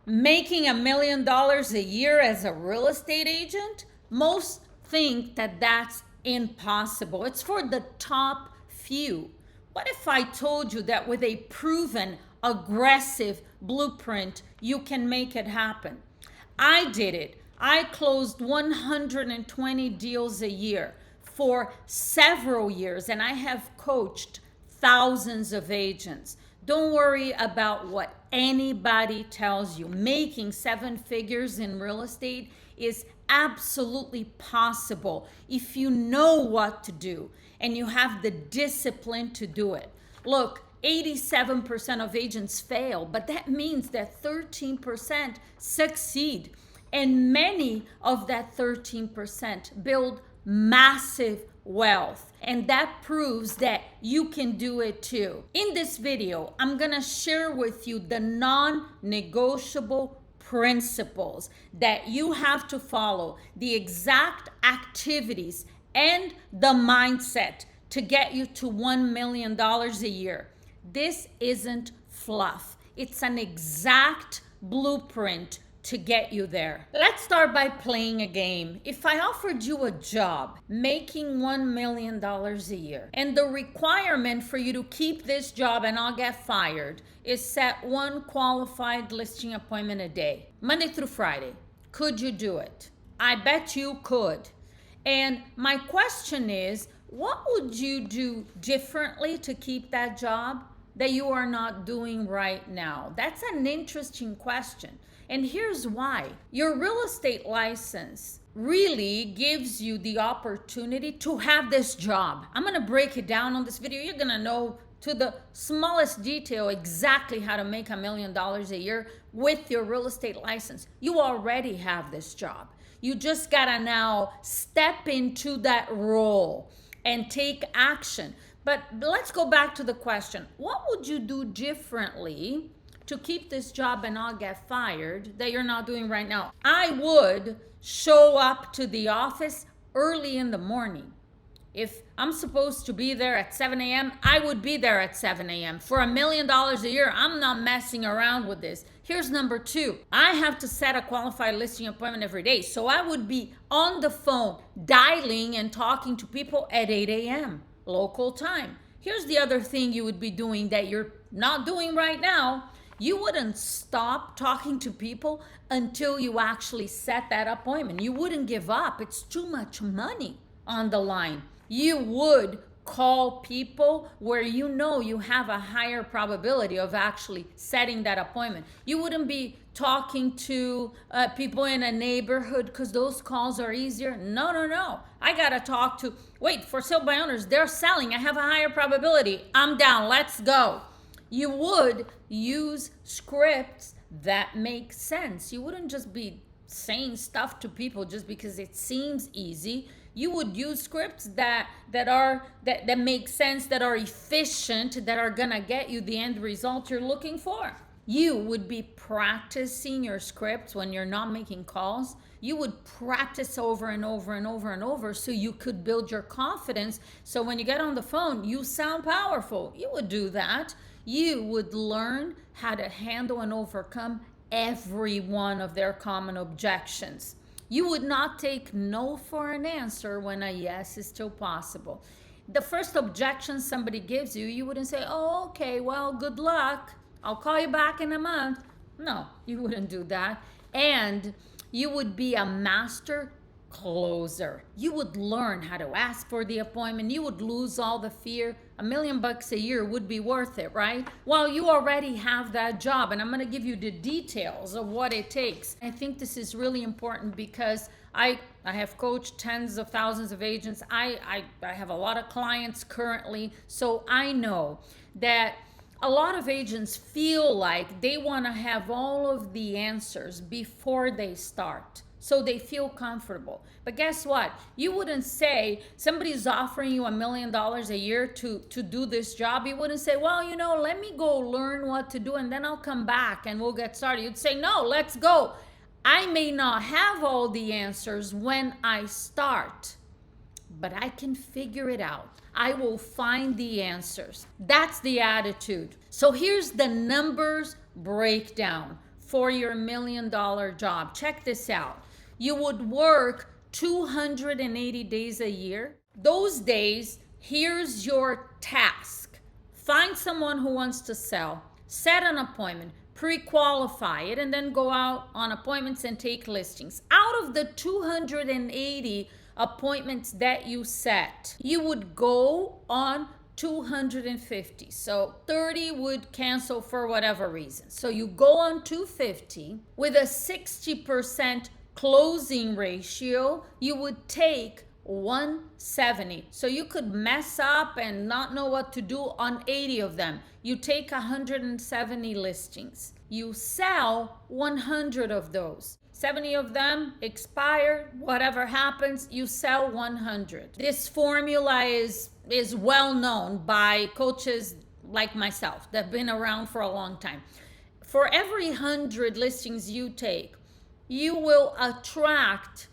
Making $1 million a year as a real estate agent? Most think that that's impossible. It's for the top few. What if I told you that with a proven, aggressive blueprint, you can make it happen? I did it. I closed 120 deals a year for several years, and I have coached thousands of agents. Don't worry about what anybody tells you. Making seven figures in real estate is absolutely possible if you know what to do and you have the discipline to do it. Look, 87% of agents fail, but that means that 13% succeed. And many of that 13% build massive wealth. And that proves that you can do it too. In this video, I'm gonna share with you the non-negotiable principles that you have to follow, the exact activities and the mindset to get you to $1 million a year. This isn't fluff. It's an exact blueprint to get you there. Let's start by playing a game. If I offered you a job making $1 million a year, and the requirement for you to keep this job and not get fired is set one qualified listing appointment a day, Monday through Friday, could you do it? I bet you could. And my question is, what would you do differently to keep that job that you are not doing right now? That's an interesting question. And here's why. Your real estate license really gives you the opportunity to have this job. I'm gonna break it down on this video. You're gonna know to the smallest detail exactly how to make $1 million a year with your real estate license. You already have this job. You just gotta now step into that role and take action. But let's go back to the question. What would you do differently to keep this job and not get fired that you're not doing right now? I would show up to the office early in the morning. If I'm supposed to be there at 7 a.m., I would be there at 7 a.m. For $1 million a year, I'm not messing around with this. Here's number two. I have to set a qualified listing appointment every day. So I would be on the phone, dialing and talking to people at 8 a.m. local time. Here's the other thing you would be doing that you're not doing right now. You wouldn't stop talking to people until you actually set that appointment. You wouldn't give up. It's too much money on the line. You would call people where you know you have a higher probability of actually setting that appointment. You wouldn't be talking to people in a neighborhood because those calls are easier. No. I gotta talk to, wait, for sale by owners, they're selling. I have a higher probability. I'm down. Let's go. You would use scripts that make sense. You wouldn't just be saying stuff to people just because it seems easy. You would use scripts that make sense, that are efficient, that are gonna get you the end result you're looking for. You would be practicing your scripts when you're not making calls. You would practice over and over and over and over so you could build your confidence. So when you get on the phone, you sound powerful. You would do that. You would learn how to handle and overcome every one of their common objections. You would not take no for an answer when a yes is still possible. The first objection somebody gives you, you wouldn't say, oh, okay, well, good luck. I'll call you back in a month. No, you wouldn't do that. And you would be a master closer. You would learn how to ask for the appointment. You would lose all the fear. $1 million a year would be worth it, right? Well, you already have that job, and I'm going to give you the details of what it takes. I think this is really important because I have coached tens of thousands of agents. I have a lot of clients currently, so I know that a lot of agents feel like they want to have all of the answers before they start, so they feel comfortable. But guess what? You wouldn't say, somebody's offering you $1 million a year to do this job. You wouldn't say, well, let me go learn what to do and then I'll come back and we'll get started. You'd say, no, let's go. I may not have all the answers when I start, but I can figure it out. I will find the answers. That's the attitude. So here's the numbers breakdown for your $1 million job. Check this out. You would work 280 days a year. Those days, here's your task. Find someone who wants to sell, set an appointment, pre-qualify it, and then go out on appointments and take listings. Out of the 280 appointments that you set, you would go on 250. So 30 would cancel for whatever reason. So you go on 250 with a 60% closing ratio. You would take 170. So you could mess up and not know what to do on 80 of them. You take 170 listings. You sell 100 of those. 70 of them expire. Whatever happens, you sell 100. This formula is well known by coaches like myself that have been around for a long time. For every 100 listings you take, you will attract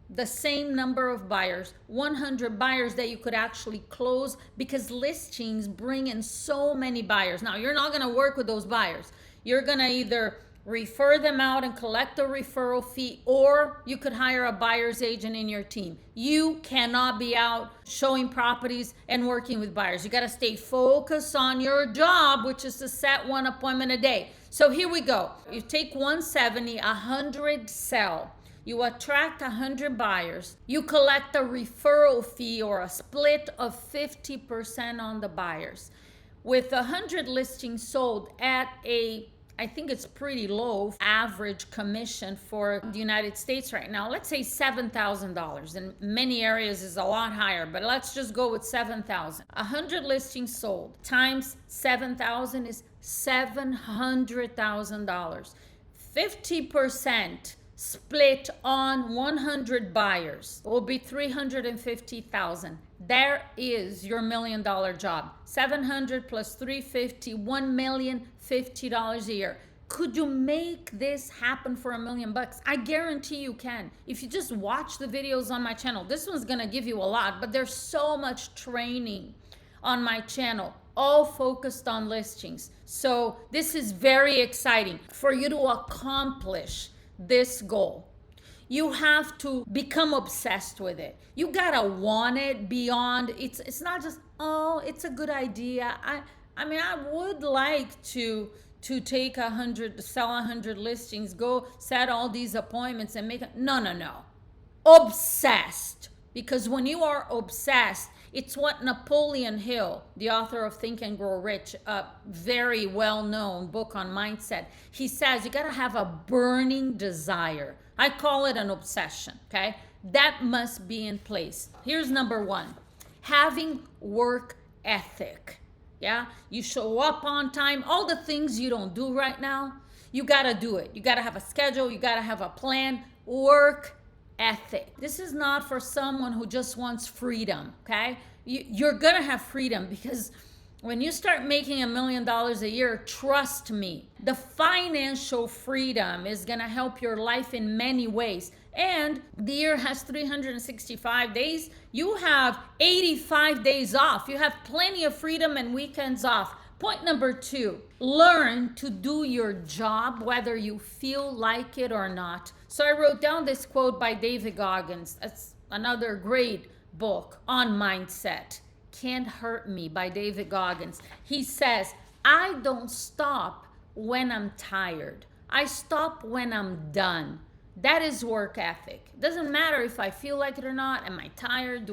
the same number of buyers, 100 buyers that you could actually close, because listings bring in so many buyers. Now, you're not going to work with those buyers. You're going to either refer them out and collect a referral fee, or you could hire a buyer's agent in your team. You cannot be out showing properties and working with buyers. You got to stay focused on your job, which is to set one appointment a day. So here we go. You take 170, 100 sell. You attract 100 buyers. You collect a referral fee or a split of 50% on the buyers. With 100 listings sold at I think it's pretty low average commission for the United States right now. Let's say $7,000. In many areas is a lot higher, but let's just go with 7,000. 100 listings sold times 7,000 is $700,000. 50% split on 100 buyers will be 350,000. There is your $1 million job. 700 plus 350, $1,050 a year. Could you make this happen for $1 million? I guarantee you can. If you just watch the videos on my channel, this one's gonna give you a lot, but there's so much training on my channel, all focused on listings. So this is very exciting for you to accomplish this goal. You have to become obsessed with it. You gotta want it beyond, it's not just, oh, it's a good idea. I mean, I would like to take 100, sell 100 listings, go set all these appointments and make it. No. Obsessed. Because when you are obsessed, it's what Napoleon Hill, the author of Think and Grow Rich, a very well-known book on mindset, he says you gotta have a burning desire. I call it an obsession, okay? That must be in place. Here's number one, having work ethic, yeah? You show up on time, all the things you don't do right now, you gotta do it. You gotta have a schedule, you gotta have a plan, work ethic. This is not for someone who just wants freedom, okay? You're gonna have freedom, because when you start making $1 million a year, trust me, the financial freedom is gonna help your life in many ways. And the year has 365 days. You have 85 days off. You have plenty of freedom and weekends off. Point number two, learn to do your job whether you feel like it or not. So I wrote down this quote by David Goggins. That's another great book on mindset. Can't Hurt Me by David Goggins. He says, I don't stop when I'm tired. I stop when I'm done. That is work ethic. It doesn't matter if I feel like it or not. Am I tired?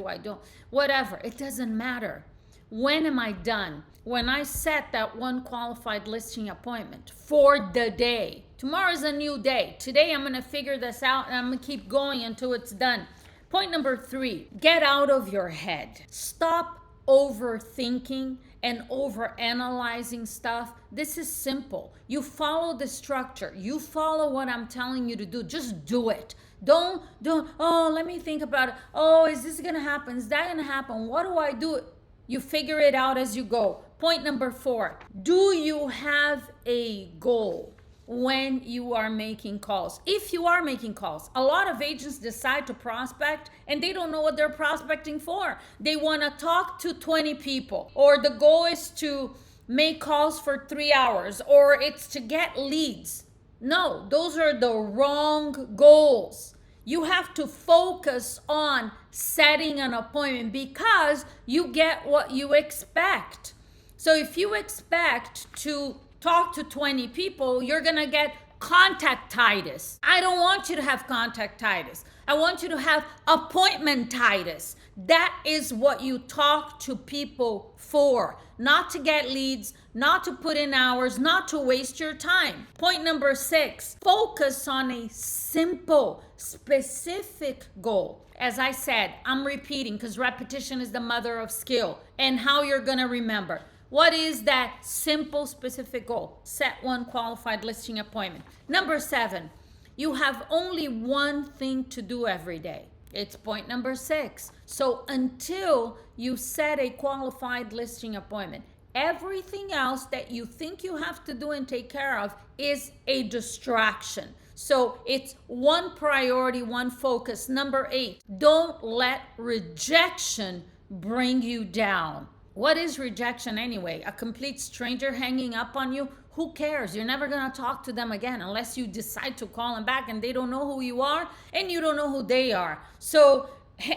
Whatever. It doesn't matter. When am I done? When I set that one qualified listing appointment for the day. Tomorrow's a new day. Today I'm going to figure this out and I'm going to keep going until it's done. Point number three, get out of your head. Stop overthinking and overanalyzing stuff. This is simple. You follow the structure. You follow what I'm telling you to do. Just do it. Don't, oh, let me think about it. Oh, is this going to happen? Is that going to happen? What do I do? You figure it out as you go. Point number four, do you have a goal when you are making calls? If you are making calls, a lot of agents decide to prospect and they don't know what they're prospecting for. They want to talk to 20 people, or the goal is to make calls for 3 hours, or it's to get leads. No, those are the wrong goals. You have to focus on setting an appointment because you get what you expect. So if you expect to talk to 20 people, you're going to get contactitis. I don't want you to have contactitis. I want you to have appointmentitis. That is what you talk to people for, not to get leads, not to put in hours, not to waste your time. Point number 6, focus on a simple, specific goal. As I said, I'm repeating because repetition is the mother of skill and how you're going to remember. What is that simple, specific goal? Set one qualified listing appointment. Number 7, you have only one thing to do every day. It's point number 6. So until you set a qualified listing appointment, everything else that you think you have to do and take care of is a distraction. So it's one priority, one focus. Number 8, don't let rejection bring you down. What is rejection anyway? A complete stranger hanging up on you? Who cares? You're never going to talk to them again unless you decide to call them back and they don't know who you are and you don't know who they are. So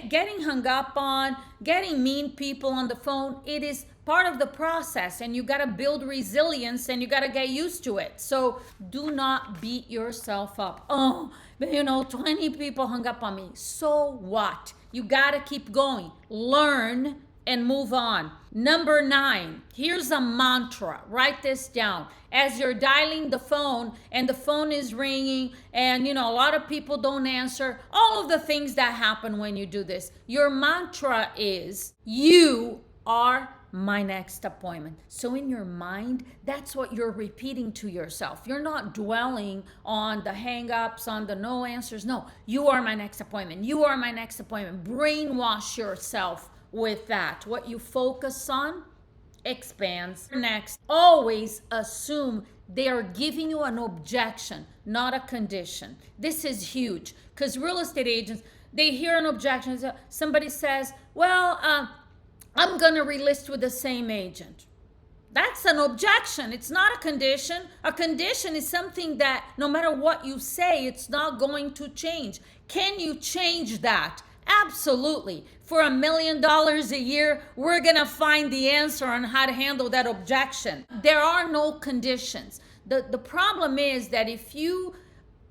getting hung up on, getting mean people on the phone, it is part of the process and you got to build resilience and you got to get used to it. So do not beat yourself up. Oh, but 20 people hung up on me. So what? You got to keep going. Learn and move on. Number 9, here's a mantra. Write this down. As you're dialing the phone and the phone is ringing and a lot of people don't answer, all of the things that happen when you do this, your mantra is, you are my next appointment. So in your mind, that's what you're repeating to yourself. You're not dwelling on the hang-ups, on the no answers. No, you are my next appointment. You are my next appointment. Brainwash yourself with that. What you focus on expands. Next, always assume they are giving you an objection, not a condition. This is huge because real estate agents, they hear an objection. Somebody says, well, I'm going to relist with the same agent. That's an objection. It's not a condition. A condition is something that no matter what you say, it's not going to change. Can you change that? Absolutely. For $1 million a year, we're going to find the answer on how to handle that objection. There are no conditions. The problem is that if you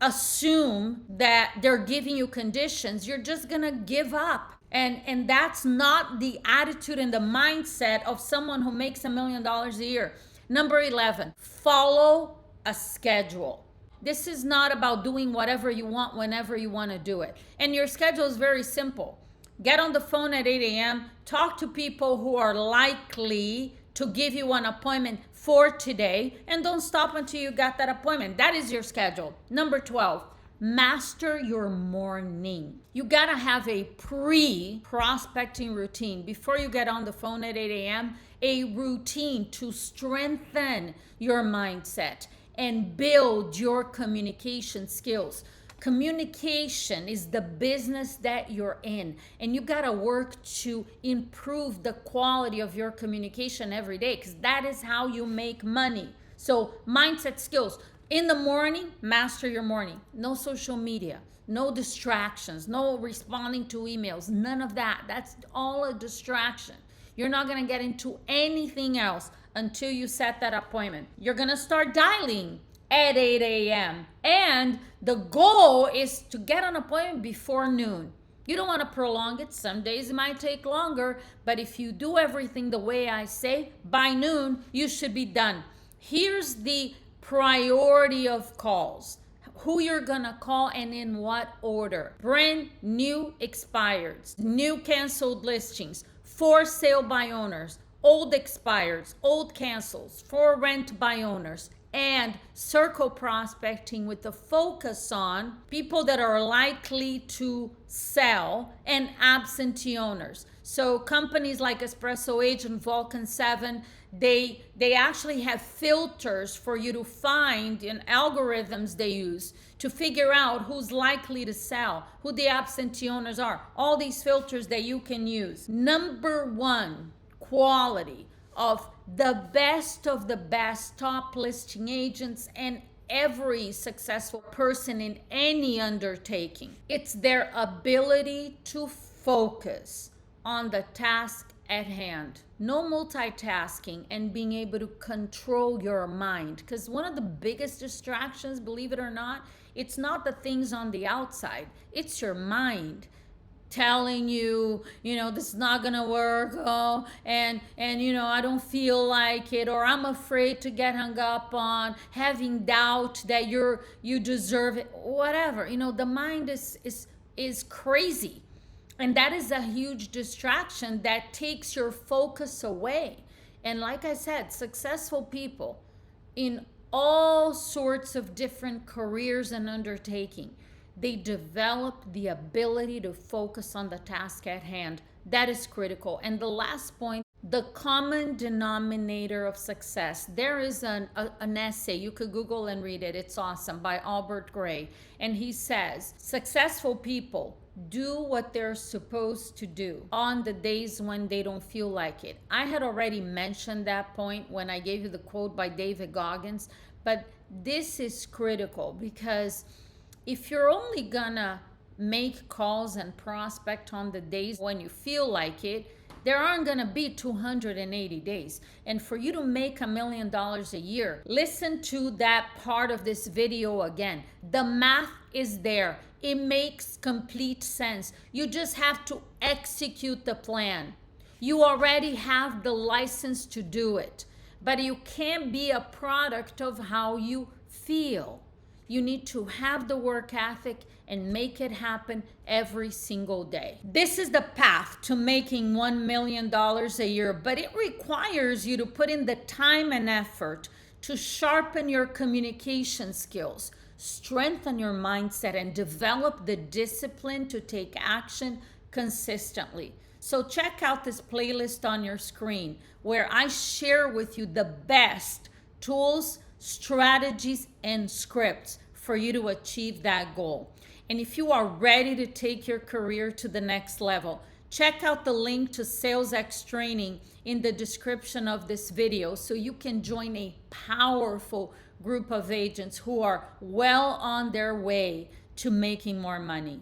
assume that they're giving you conditions, you're just going to give up. And that's not the attitude and the mindset of someone who makes $1 million a year. Number 11, follow a schedule. This is not about doing whatever you want whenever you want to do it. And your schedule is very simple. Get on the phone at 8 a.m., talk to people who are likely to give you an appointment for today, and don't stop until you got that appointment. That is your schedule. Number 12, master your morning. You got to have a pre-prospecting routine before you get on the phone at 8 a.m., a routine to strengthen your mindset and build your communication skills. Communication is the business that you're in, and you got to work to improve the quality of your communication every day because that is how you make money. So mindset skills. In the morning, master your morning. No social media, no distractions, no responding to emails, none of that. That's all a distraction. You're not going to get into anything else until you set that appointment. You're going to start dialing at 8 a.m. And the goal is to get an appointment before noon. You don't want to prolong it. Some days it might take longer, but if you do everything the way I say, by noon, you should be done. Here's the priority of calls. Who you're gonna call and in what order. Brand new expireds, new canceled listings, for sale by owners, old expireds, old cancels, for rent by owners, and circle prospecting with the focus on people that are likely to sell and absentee owners. So companies like Espresso Agent, Vulcan 7, they actually have filters for you to find, and algorithms they use to figure out who's likely to sell, who the absentee owners are. All these filters that you can use. Number 1, quality of the best top listing agents and every successful person in any undertaking. It's their ability to focus on the task at hand. No multitasking and being able to control your mind. Because one of the biggest distractions, believe it or not, it's not the things on the outside, it's your mind telling you, this is not gonna work, and I don't feel like it, or I'm afraid to get hung up on, having doubt that you deserve it, whatever. The mind is crazy, and that is a huge distraction that takes your focus away. And like I said, successful people in all sorts of different careers and undertaking, they develop the ability to focus on the task at hand. That is critical. And the last point, the common denominator of success. There is an essay, you could Google and read it, it's awesome, by Albert Gray. And he says, successful people do what they're supposed to do on the days when they don't feel like it. I had already mentioned that point when I gave you the quote by David Goggins, but this is critical, because if you're only gonna make calls and prospect on the days when you feel like it, there aren't gonna be 280 days. And for you to make $1 million a year, listen to that part of this video again. The math is there. It makes complete sense. You just have to execute the plan. You already have the license to do it, but you can't be a product of how you feel. You need to have the work ethic and make it happen every single day. This is the path to making $1 million a year, but it requires you to put in the time and effort to sharpen your communication skills, strengthen your mindset, and develop the discipline to take action consistently. So check out this playlist on your screen where I share with you the best tools, strategies, and scripts for you to achieve that goal. And if you are ready to take your career to the next level, check out the link to SalesX training in the description of this video so you can join a powerful group of agents who are well on their way to making more money.